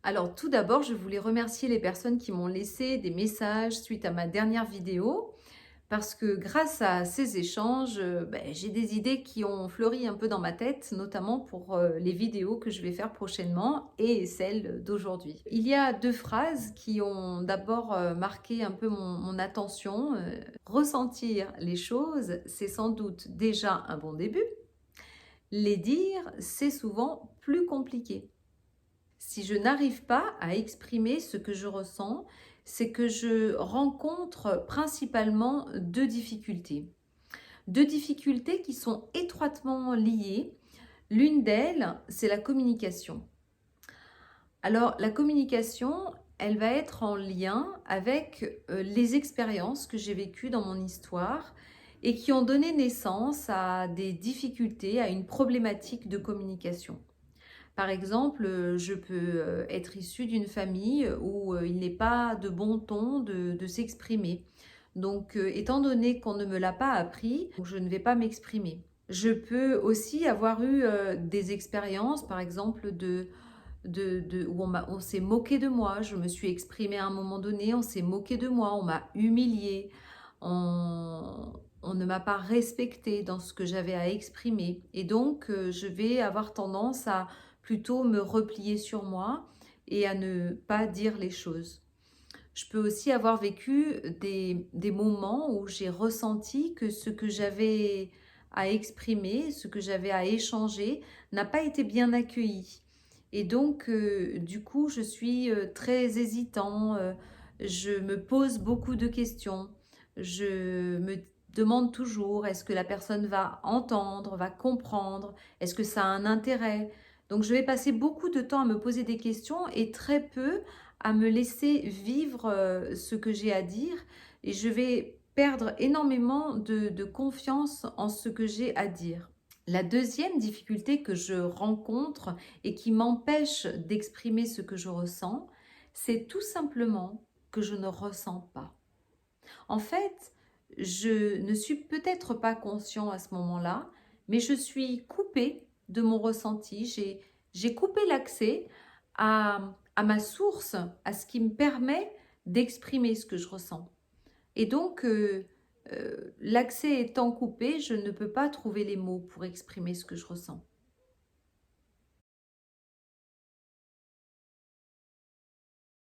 Alors tout d'abord, je voulais remercier les personnes qui m'ont laissé des messages suite à ma dernière vidéo, parce que grâce à ces échanges, j'ai des idées qui ont fleuri un peu dans ma tête, notamment pour les vidéos que je vais faire prochainement et celles d'aujourd'hui. Il y a deux phrases qui ont d'abord marqué un peu mon attention. Ressentir les choses, c'est sans doute déjà un bon début. Les dire, c'est souvent plus compliqué. Si je n'arrive pas à exprimer ce que je ressens, c'est que je rencontre principalement deux difficultés. Deux difficultés qui sont étroitement liées. L'une d'elles, c'est la communication. Alors, la communication, elle va être en lien avec les expériences que j'ai vécues dans mon histoire et qui ont donné naissance à des difficultés, à une problématique de communication. Par exemple, je peux être issue d'une famille où il n'est pas de bon ton de s'exprimer. Donc, étant donné qu'on ne me l'a pas appris, je ne vais pas m'exprimer. Je peux aussi avoir eu des expériences, par exemple, où on s'est moqué de moi. Je me suis exprimée à un moment donné, on s'est moqué de moi, on m'a humiliée, on ne m'a pas respectée dans ce que j'avais à exprimer. Et donc, je vais avoir tendance à plutôt me replier sur moi et à ne pas dire les choses. Je peux aussi avoir vécu des moments où j'ai ressenti que ce que j'avais à exprimer, ce que j'avais à échanger, n'a pas été bien accueilli. Et donc, du coup, je suis très hésitant, je me pose beaucoup de questions, je me demande toujours, est-ce que la personne va entendre, va comprendre, est-ce que ça a un intérêt? Donc, je vais passer beaucoup de temps à me poser des questions et très peu à me laisser vivre ce que j'ai à dire et je vais perdre énormément de confiance en ce que j'ai à dire. La deuxième difficulté que je rencontre et qui m'empêche d'exprimer ce que je ressens, c'est tout simplement que je ne ressens pas. En fait, je ne suis peut-être pas conscient à ce moment-là, mais je suis coupée de mon ressenti. J'ai coupé l'accès à ma source, à ce qui me permet d'exprimer ce que je ressens. Et donc, l'accès étant coupé, je ne peux pas trouver les mots pour exprimer ce que je ressens.